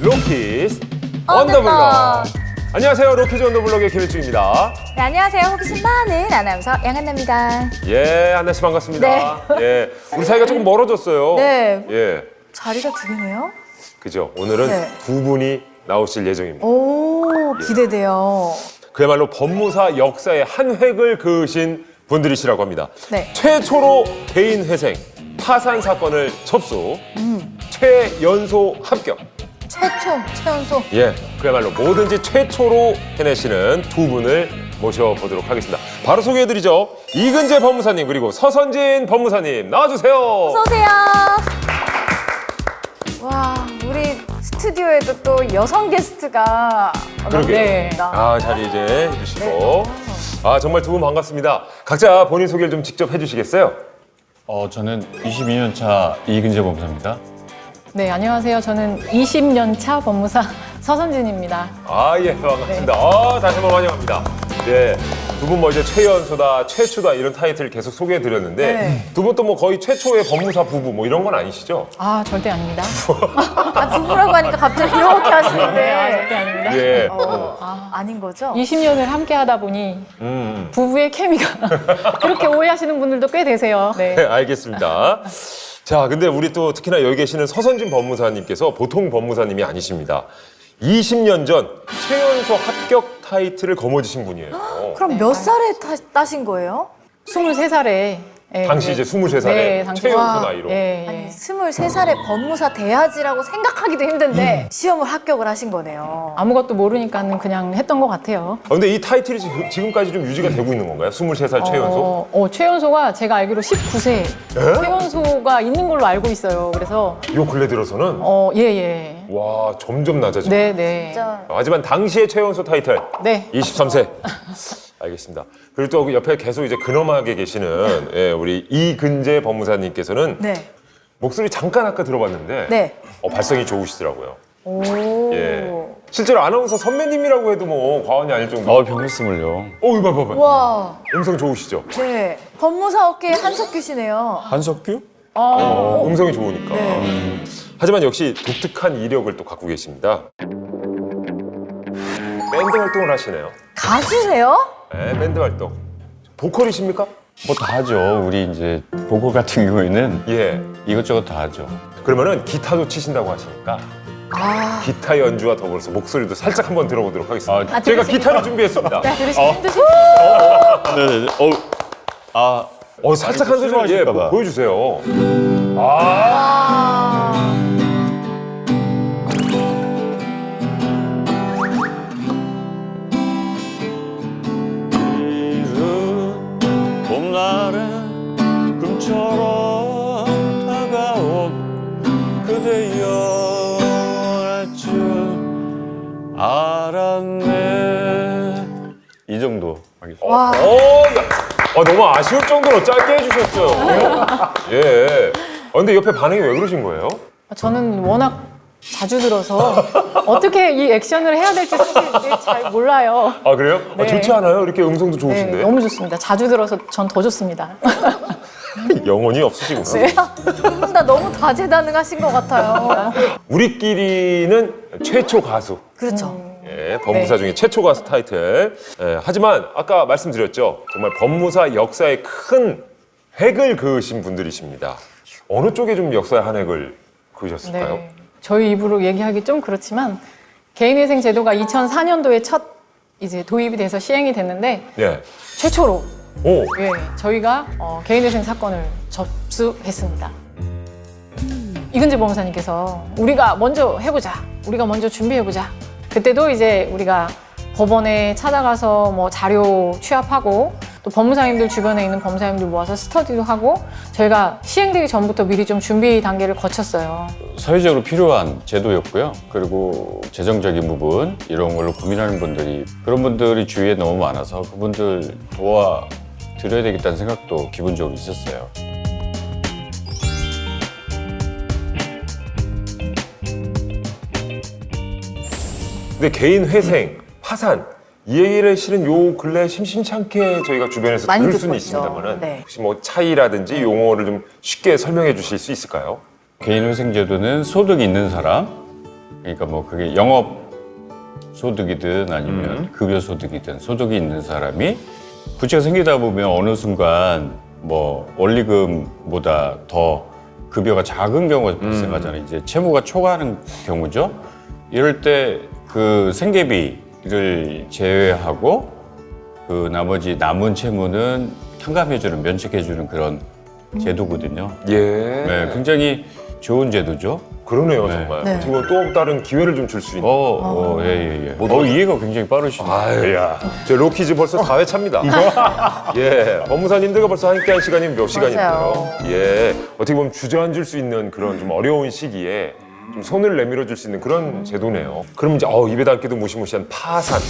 로키즈 언더블럭. 안녕하세요, 로키즈 언더블럭의 김일중입니다. 네, 안녕하세요. 호기심 많은 아나운서 양한나입니다. 예, 한나 씨 반갑습니다. 네. 예, 우리 사이가 조금 멀어졌어요. 네. 예, 자리가 두 개네요. 그죠. 오늘은 네. 두 분이 나오실 예정입니다. 오, 기대돼요. 그야말로 법무사 역사의 한 획을 그으신 분들이시라고 합니다. 네. 최초로 개인 회생, 파산 사건을 접수, 최연소 합격. 최연소. 예, 그야말로 뭐든지 최초로 해내시는 두 분을 모셔보도록 하겠습니다. 바로 소개해드리죠. 이근재 법무사님 그리고 서선진 법무사님 나와주세요. 어서 오세요. 와, 우리 스튜디오에도 또 여성 게스트가 그러게요. 네. 자리 이제 해주시고. 정말 두 분 반갑습니다. 각자 본인 소개를 좀 직접 해주시겠어요? 저는 22년 차 이근재 법무사입니다. 네, 안녕하세요. 저는 20년 차 법무사 서선진입니다. 예, 반갑습니다. 다시 한번 환영합니다. 네, 두 분 뭐 이제 최연소다, 최초다 이런 타이틀 계속 소개해드렸는데 네. 두 분 또 뭐 거의 최초의 법무사 부부 뭐 이런 건 아니시죠? 아, 절대 아닙니다. 부부라고 하니까 갑자기 이렇게 하시는데. 절대 아닙니다. 예. 아닌 거죠? 20년을 함께 하다 보니 부부의 케미가 그렇게 오해하시는 분들도 꽤 되세요. 네, 알겠습니다. 자, 근데 우리 또 특히나 여기 계시는 서선진 법무사님께서 보통 법무사님이 아니십니다. 20년 전 최연소 합격 타이틀을 거머쥐신 분이에요. 그럼 몇 살에 따신 거예요? 23살에. 당시 이제 23살에 네, 당시. 최연소 와. 나이로. 아니, 23살에 법무사 돼야지라고 생각하기도 힘든데 시험을 합격을 하신 거네요. 아무것도 모르니까는 그냥 했던 것 같아요. 근데 이 타이틀이 지금까지 좀 유지가 되고 있는 건가요? 23살 최연소? 최연소가 제가 알기로 19세 최연소가 있는 걸로 알고 있어요. 그래서 요 근래 들어서는 예. 와, 점점 낮아지고. 네. 진짜 하지만 당시의 최연소 타이틀 네. 23세. 알겠습니다. 그리고 또 옆에 계속 이제 근엄하게 계시는 우리 이근재 법무사님께서는 네. 목소리 잠깐 아까 들어봤는데 네. 발성이 좋으시더라고요. 오. 예. 실제로 아나운서 선배님이라고 해도 뭐 과언이 아닐 정도. 별 말씀을요. 이거 봐봐. 와. 음성 좋으시죠? 네. 법무사 어깨에 한석규시네요. 한석규? 음성이 좋으니까. 네. 하지만 역시 독특한 이력을 또 갖고 계십니다. 밴드 활동을 하시네요. 가수세요? 네, 밴드 활동. 보컬이십니까? 뭐 다 하죠. 우리 이제 보컬 같은 경우에는 예. 이것저것 다 하죠. 그러면은 기타도 치신다고 하시니까 기타 연주와 더불어서 목소리도 살짝 한번 들어보도록 하겠습니다. 제가 기타를 준비했습니다. 네, 들으시면 힘드실 네네. 살짝 한 소절 싫어하실까 봐. 보여주세요. 봄날은 금처럼 다가온 그대여 알줄 알았네. 이 정도 하겠습니다. 와. 너무 아쉬울 정도로 짧게 해주셨어요. 예. 근데 옆에 반응이 왜 그러신 거예요? 저는 워낙 자주 들어서 어떻게 이 액션을 해야 될지 사실 잘 몰라요. 그래요? 네. 좋지 않아요? 이렇게 음성도 네, 좋으신데. 너무 좋습니다. 자주 들어서 전 더 좋습니다. 영혼이 없으시구나. 네. 두 분 다 너무 다재다능하신 것 같아요. 우리끼리는 최초 가수. 그렇죠. 예, 법무사 중에 최초 가수 타이틀. 하지만 아까 말씀드렸죠. 정말 법무사 역사에 큰 획을 그으신 분들이십니다. 어느 쪽에 좀 역사의 한 획을 그으셨을까요? 네. 저희 입으로 얘기하기 좀 그렇지만 개인회생 제도가 2004년도에 첫 이제 도입이 돼서 시행이 됐는데 예. 최초로 오. 저희가 개인회생 사건을 접수했습니다. 이근재 법무사님께서 우리가 먼저 해보자, 우리가 먼저 준비해보자. 그때도 이제 우리가 법원에 찾아가서 뭐 자료 취합하고 또 법무사님들 주변에 있는 법무사님들 모아서 스터디도 하고 저희가 시행되기 전부터 미리 좀 준비 단계를 거쳤어요. 사회적으로 필요한 제도였고요. 그리고 재정적인 부분 이런 걸로 고민하는 분들이 그런 분들이 주위에 너무 많아서 그분들 도와드려야 되겠다는 생각도 기본적으로 있었어요. 근데 개인 회생, 파산 이 얘기를 실은 요 근래 심심찮게 저희가 주변에서 많이 들을 듣고 수는 있죠. 있습니다만은 네. 혹시 뭐 차이라든지 용어를 좀 쉽게 설명해 주실 수 있을까요? 개인회생제도는 소득이 있는 사람, 그러니까 뭐 그게 영업 소득이든 아니면 급여 소득이든 소득이 있는 사람이 부채가 생기다 보면 어느 순간 뭐 원리금보다 더 급여가 작은 경우가 발생하잖아요. 이제 채무가 초과하는 경우죠. 이럴 때 그 생계비를 제외하고 그 나머지 남은 채무는 탕감해주는, 면책해주는 그런 제도거든요. 예. 네, 굉장히 좋은 제도죠. 그러네요, 네. 정말. 네. 어떻게 보면 또 다른 기회를 좀 줄 수 있는. 예. 이해가 굉장히 빠르시네요. 아유, 제 로키즈 벌써 4회 차입니다. 예, 법무사님들과 벌써 함께한 시간이 몇 시간인데요. 예, 어떻게 보면 주저앉을 수 있는 그런 좀 어려운 시기에 좀 손을 내밀어 줄 수 있는 그런 제도네요. 그럼 이제 입에 담기도 무시무시한 파산.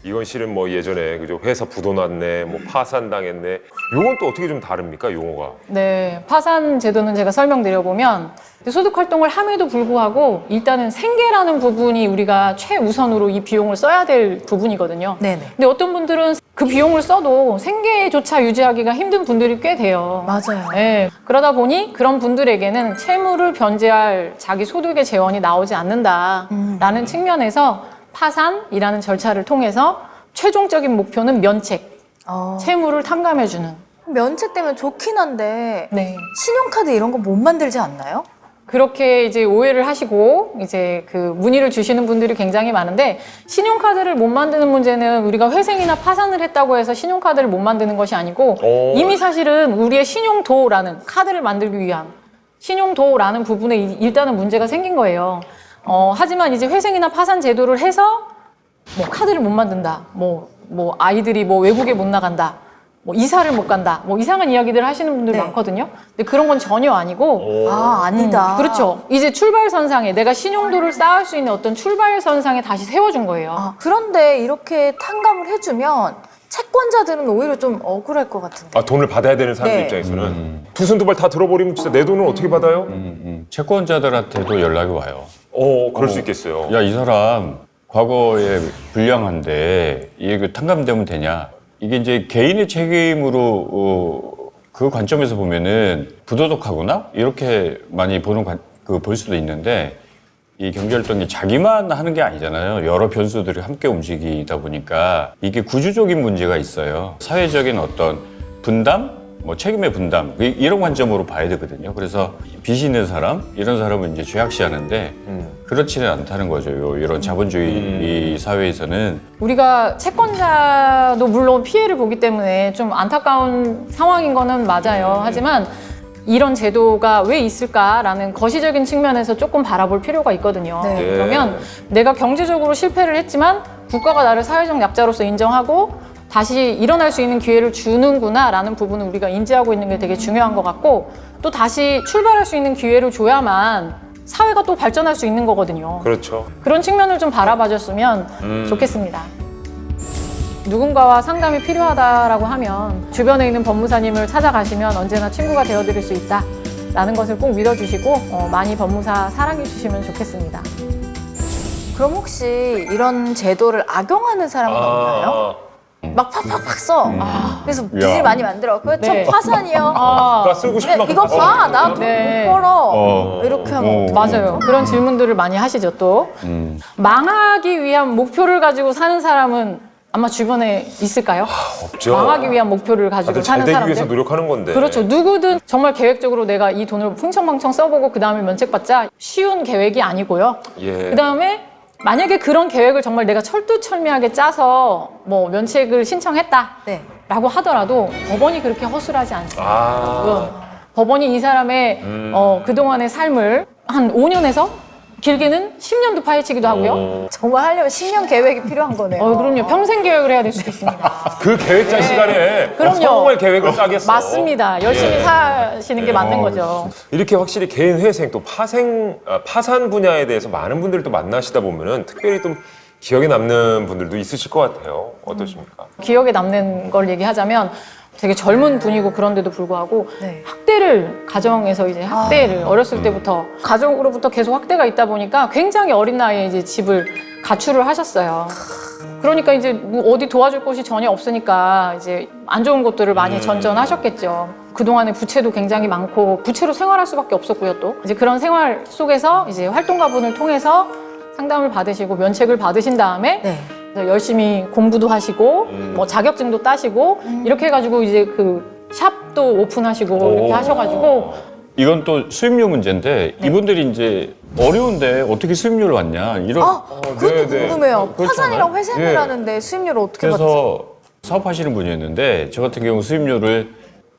이건 실은 뭐 예전에 그죠 회사 부도 났네, 뭐 파산 당했네. 요건 또 어떻게 좀 다릅니까, 용어가? 네, 파산 제도는 제가 설명드려보면 소득 활동을 함에도 불구하고 일단은 생계라는 부분이 우리가 최우선으로 이 비용을 써야 될 부분이거든요. 네네. 근데 어떤 분들은 그 비용을 써도 생계조차 유지하기가 힘든 분들이 꽤 돼요. 맞아요. 네, 그러다 보니 그런 분들에게는 채무를 변제할 자기 소득의 재원이 나오지 않는다라는 측면에서 파산이라는 절차를 통해서 최종적인 목표는 면책, 채무를 탕감해주는. 면책되면 좋긴 한데 네. 신용카드 이런 거 못 만들지 않나요? 그렇게 이제 오해를 하시고 이제 그 문의를 주시는 분들이 굉장히 많은데 신용카드를 못 만드는 문제는 우리가 회생이나 파산을 했다고 해서 신용카드를 못 만드는 것이 아니고 이미 사실은 우리의 신용도라는 카드를 만들기 위한 신용도라는 부분에 일단은 문제가 생긴 거예요. 하지만 이제 회생이나 파산 제도를 해서 뭐 카드를 못 만든다, 뭐 아이들이 뭐 외국에 못 나간다, 뭐 이사를 못 간다, 뭐 이상한 이야기들 하시는 분들 네. 많거든요. 근데 그런 건 전혀 아니고 아니다. 그렇죠. 이제 출발선상에 내가 신용도를 쌓을 수 있는 어떤 출발선상에 다시 세워준 거예요. 그런데 이렇게 탕감을 해주면 채권자들은 오히려 좀 억울할 것 같은데. 돈을 받아야 되는 사람들 네. 입장에서는 두 손 두 발 다 들어버리면 진짜 내 돈은 어떻게 받아요? 채권자들한테도 연락이 와요. 그럴 수 있겠어요. 야, 이 사람 과거에 불량한데 이게 그 탕감되면 되냐? 이게 이제 개인의 책임으로 그 관점에서 보면은 부도덕하구나 이렇게 많이 볼 수도 있는데 이 경제활동이 자기만 하는 게 아니잖아요. 여러 변수들이 함께 움직이다 보니까 이게 구조적인 문제가 있어요. 사회적인 어떤 분담, 뭐 책임의 분담 이런 관점으로 봐야 되거든요. 그래서 빚이 있는 사람 이런 사람은 이제 죄악시하는데 그렇지는 않다는 거죠. 이런 자본주의 이 사회에서는 우리가 채권자도 물론 피해를 보기 때문에 좀 안타까운 상황인 거는 맞아요. 하지만 이런 제도가 왜 있을까라는 거시적인 측면에서 조금 바라볼 필요가 있거든요. 네. 그러면 내가 경제적으로 실패를 했지만 국가가 나를 사회적 약자로서 인정하고 다시 일어날 수 있는 기회를 주는구나라는 부분을 우리가 인지하고 있는 게 되게 중요한 것 같고 또 다시 출발할 수 있는 기회를 줘야만 사회가 또 발전할 수 있는 거거든요. 그렇죠. 그런 측면을 좀 바라봐줬으면 좋겠습니다. 누군가와 상담이 필요하다라고 하면 주변에 있는 법무사님을 찾아가시면 언제나 친구가 되어드릴 수 있다라는 것을 꼭 믿어주시고 많이 법무사 사랑해주시면 좋겠습니다. 그럼 혹시 이런 제도를 악용하는 사람은 없나요? 막 팍팍팍 써. 그래서 빚을 많이 만들어. 네. 저 파산이요. 나 쓰고 싶은 만큼 이거 다 봐, 나 돈 네. 못 벌어. 이렇게 하면 맞아요. 그런 질문들을 많이 하시죠, 또. 망하기 위한 목표를 가지고 사는 사람은 아마 주변에 있을까요? 없죠. 망하기 위한 목표를 가지고 다들 잘 사는 되기 사람들. 위해서 노력하는 건데. 그렇죠. 누구든 정말 계획적으로 내가 이 돈을 풍청망청 써보고 그 다음에 면책받자 쉬운 계획이 아니고요. 예. 그 다음에 만약에 그런 계획을 정말 내가 철두철미하게 짜서 뭐 면책을 신청했다. 네. 라고 하더라도 법원이 그렇게 허술하지 않습니다. 법원이 이 사람의 그동안의 삶을 한 5년에서 길게는 10년도 파헤치기도 하고요. 정말 하려면 10년 계획이 필요한 거네요. 그럼요. 평생 계획을 해야 될 수도 있습니다. 그 계획 짤 시간에 그럼요. 정말 계획을 짜겠어. 맞습니다. 열심히 사시는 게 맞는 거죠. 이렇게 확실히 개인 회생 또 파산 분야에 대해서 많은 분들을 또 만나시다 보면은 특별히 좀 기억에 남는 분들도 있으실 것 같아요. 어떠십니까? 기억에 남는 걸 얘기하자면 되게 젊은 분이고 그런데도 불구하고 네. 학대를 가정에서 이제 학대를 어렸을 때부터 가정으로부터 계속 학대가 있다 보니까 굉장히 어린 나이에 이제 집을 가출을 하셨어요. 그러니까 이제 뭐 어디 도와줄 곳이 전혀 없으니까 이제 안 좋은 곳들을 많이 전전하셨겠죠. 그동안에 부채도 굉장히 많고 부채로 생활할 수밖에 없었고요. 또 이제 그런 생활 속에서 이제 활동가분을 통해서 상담을 받으시고 면책을 받으신 다음에 네. 열심히 공부도 하시고 뭐 자격증도 따시고 이렇게 해가지고 이제 그 샵도 오픈하시고 이렇게 하셔가지고 이건 또 수입료 문제인데 이분들이 이제 어려운데 어떻게 수입료를 받냐 이런 그것도 네, 네. 궁금해요. 그렇잖아요. 파산이랑 회생을 예. 하는데 수입료를 어떻게 받지? 그래서 사업하시는 분이었는데 저 같은 경우 수입료를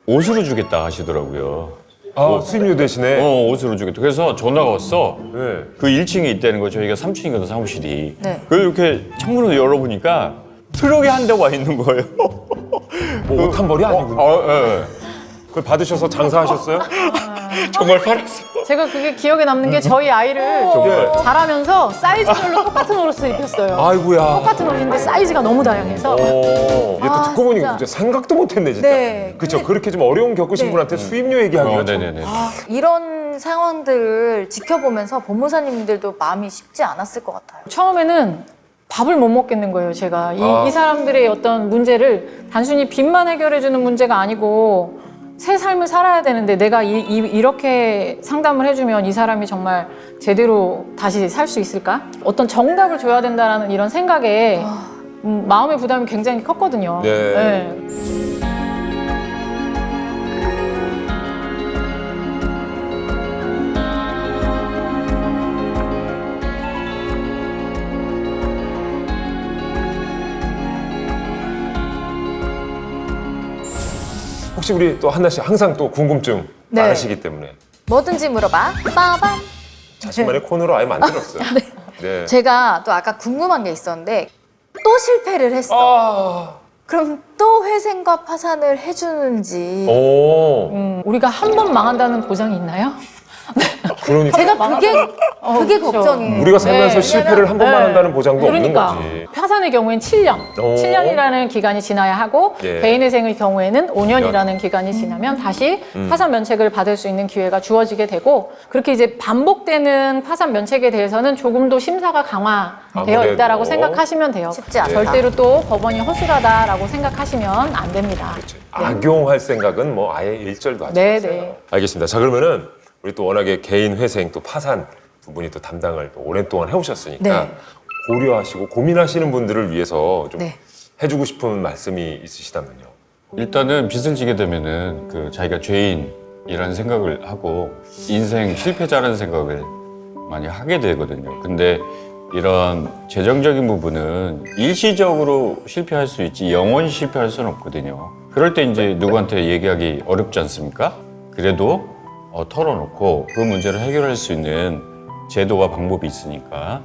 옷으로 주겠다 하시더라고요. 아, 수입료 대신에. 옷으로 주겠다. 그래서 전화가 왔어. 네. 그 1층에 있다는 거 저희가 3층이거든 사무실이. 네. 그걸 이렇게 창문을 열어보니까 트럭에 한 대가 와 있는 거예요. 뭐 옷 한 벌이 아니군요. 예. 그걸 받으셔서 장사하셨어요? 정말 팔았어. 제가 그게 기억에 남는 게 저희 아이를 정말. 자라면서 사이즈별로 똑같은 옷을 입혔어요. 아이고야. 똑같은 옷인데 사이즈가 너무 다양해서 얘 또 듣고 보니 진짜. 진짜 생각도 못했네 진짜. 네. 그렇죠. 그렇게 좀 어려움 겪으신 네. 분한테 수입료 얘기하기가 참. 네네네. 이런 상황들을 지켜보면서 법무사님들도 마음이 쉽지 않았을 것 같아요. 처음에는 밥을 못 먹겠는 거예요, 제가. 아. 이 사람들의 어떤 문제를 단순히 빚만 해결해주는 문제가 아니고 새 삶을 살아야 되는데 내가 이렇게 상담을 해주면 이 사람이 정말 제대로 다시 살 수 있을까? 어떤 정답을 줘야 된다는 이런 생각에 마음의 부담이 굉장히 컸거든요. 네. 혹시 우리 또 한나 씨 항상 또 궁금증 네. 많으시기 때문에 뭐든지 물어봐. 빠밤. 자신만의 코너로 아예 만들었어요. 네. 제가 또 아까 궁금한 게 있었는데 또 실패를 했어. 아. 그럼 또 회생과 파산을 해주는지. 오. 우리가 한 번 망한다는 보장이 있나요? 그러니까 제가 그게 그렇죠. 걱정이에요. 우리가 살면서 네. 실패를 한 번만 네. 한다는 보장도 그러니까 없는 거지. 파산의 경우엔 7년, 오. 7년이라는 기간이 지나야 하고 예. 개인회생의 경우에는 5년이라는 기간이 지나면 다시 파산 면책을 받을 수 있는 기회가 주어지게 되고 그렇게 이제 반복되는 파산 면책에 대해서는 조금 더 심사가 강화되어 아무래도. 있다라고 생각하시면 돼요. 쉽지 않다. 절대로 또 법원이 허술하다라고 생각하시면 안 됩니다. 그렇죠. 악용할 생각은 뭐 아예 일절도 하지 네, 마세요. 네. 알겠습니다. 자, 그러면은 우리 또 워낙에 개인 회생 또 파산 두 분이 또 담당을 또 오랜 동안 해오셨으니까 네. 고려하시고 고민하시는 분들을 위해서 좀 네. 해주고 싶은 말씀이 있으시다면요. 일단은 빚을 지게 되면은 그 자기가 죄인이라는 생각을 하고 인생 실패자라는 생각을 많이 하게 되거든요. 근데 이런 재정적인 부분은 일시적으로 실패할 수 있지 영원히 실패할 수는 없거든요. 그럴 때 이제 누구한테 얘기하기 어렵지 않습니까? 그래도 털어놓고 그 문제를 해결할 수 있는 제도와 방법이 있으니까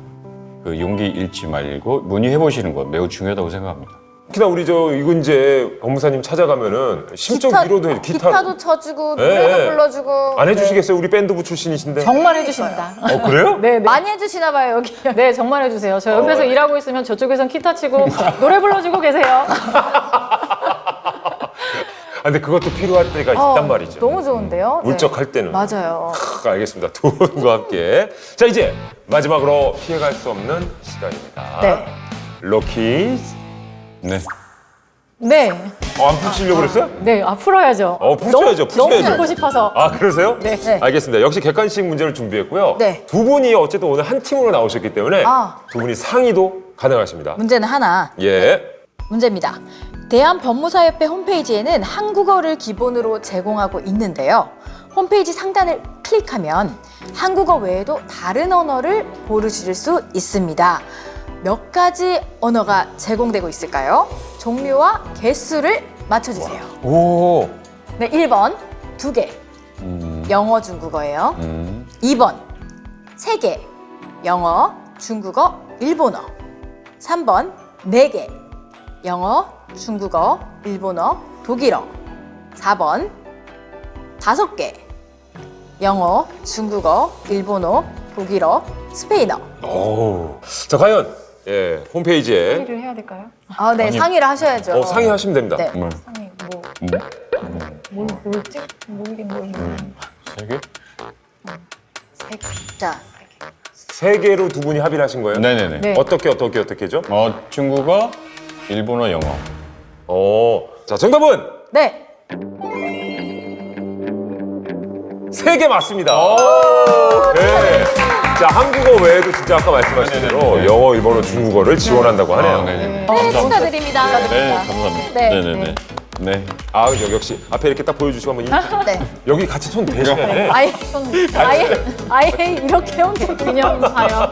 그 용기 잃지 말고 문의해 보시는 거 매우 중요하다고 생각합니다. 특히나 우리 저 이근재 법무사님 찾아가면은 심적 위로도 해줘. 기타도 쳐주고 네. 노래도 불러주고. 안 해주시겠어요? 우리 밴드부 출신이신데. 정말 해주십니다. 그래요? 네, 네. 많이 해주시나 봐요 여기. 네, 정말 해주세요. 저 옆에서 일하고 있으면 저쪽에선 기타 치고 노래 불러주고 계세요. 근데 그것도 필요할 때가 있단 말이죠. 너무 좋은데요? 네. 울적할 때는. 맞아요. 알겠습니다. 두 분과 함께. 자, 이제 마지막으로 피해갈 수 없는 시간입니다. 네. 럭키. 네. 네, 안 푸시려고 그랬어요? 네, 풀어야죠. 푸셔야죠. 너무 푸셔야죠. 듣고 싶어서. 아, 그러세요? 네. 네. 알겠습니다. 역시 객관식 문제를 준비했고요. 네. 두 분이 어쨌든 오늘 한 팀으로 나오셨기 때문에 아. 두 분이 상의도 가능하십니다. 문제는 하나. 예. 문제입니다. 대한법무사협회 홈페이지에는 한국어를 기본으로 제공하고 있는데요. 홈페이지 상단을 클릭하면 한국어 외에도 다른 언어를 고르실 수 있습니다. 몇 가지 언어가 제공되고 있을까요? 종류와 개수를 맞춰주세요. 오. 네, 1번 2개, 영어, 중국어예요. 2번 3개, 영어, 중국어, 일본어. 3번 4개, 영어, 중국어, 일본어, 독일어. 4번 5개, 영어, 중국어, 일본어, 독일어, 스페인어. 오. 자, 과연 홈페이지에 상의를 해야 될까요? 아, 네, 아니, 상의를 하셔야죠. 상의하시면 됩니다. 네. 뭘? 상의 뭐지? 모르겠네. 세 개? 자, 3개로 두 분이 합의를 하신 거예요? 네네네. 네. 어떻게죠? 중국어, 일본어, 영어. 자, 정답은 네. 3개 맞습니다. 네. 자, 자, 한국어 외에도 진짜 아까 말씀하신 대로 영어, 일본어, 중국어를 지원한다고 하네요. 네네. 네, 축하드립니다. 네, 감사합니다. 네. 네네네. 네. 아, 역시 앞에 이렇게 딱 보여주시고 한번 네. 여기 같이 손 대셔야 돼. 아예 이렇게 혼자 기념사요.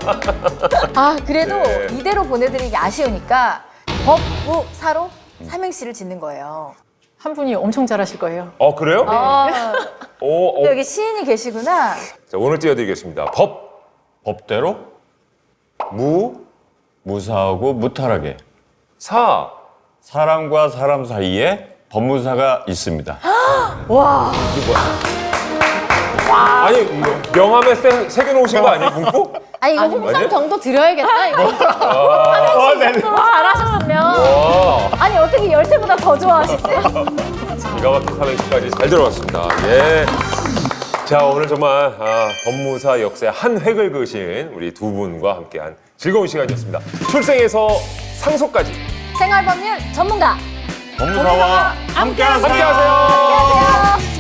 아, 그래도 네. 이대로 보내드리기 아쉬우니까 법무사로 삼행시를 짓는 거예요. 한 분이 엄청 잘하실 거예요. 그래요? 아, 오, 여기 시인이 계시구나. 자, 오늘 띄워드리겠습니다. 법대로 무사하고 무탈하게 사. 사람과 사람 사이에 법무사가 있습니다. 아니, 명함에 새겨놓으신 거 아니에요, 문구? 아니, 이거 홍삼 아니에요? 정도 드려야겠다, 이거. 네네. 잘하셨으면. 와, 아니, 어떻게 열쇠보다 더 좋아하시지? 기가 막힌 삼행시까지 잘 들어봤습니다. 예. 자, 오늘 정말 법무사 역사의 한 획을 그으신 우리 두 분과 함께한 즐거운 시간이었습니다. 출생에서 상속까지 생활법률 전문가. 법무사와 함께하세요. 함께하세요. 안녕하세요.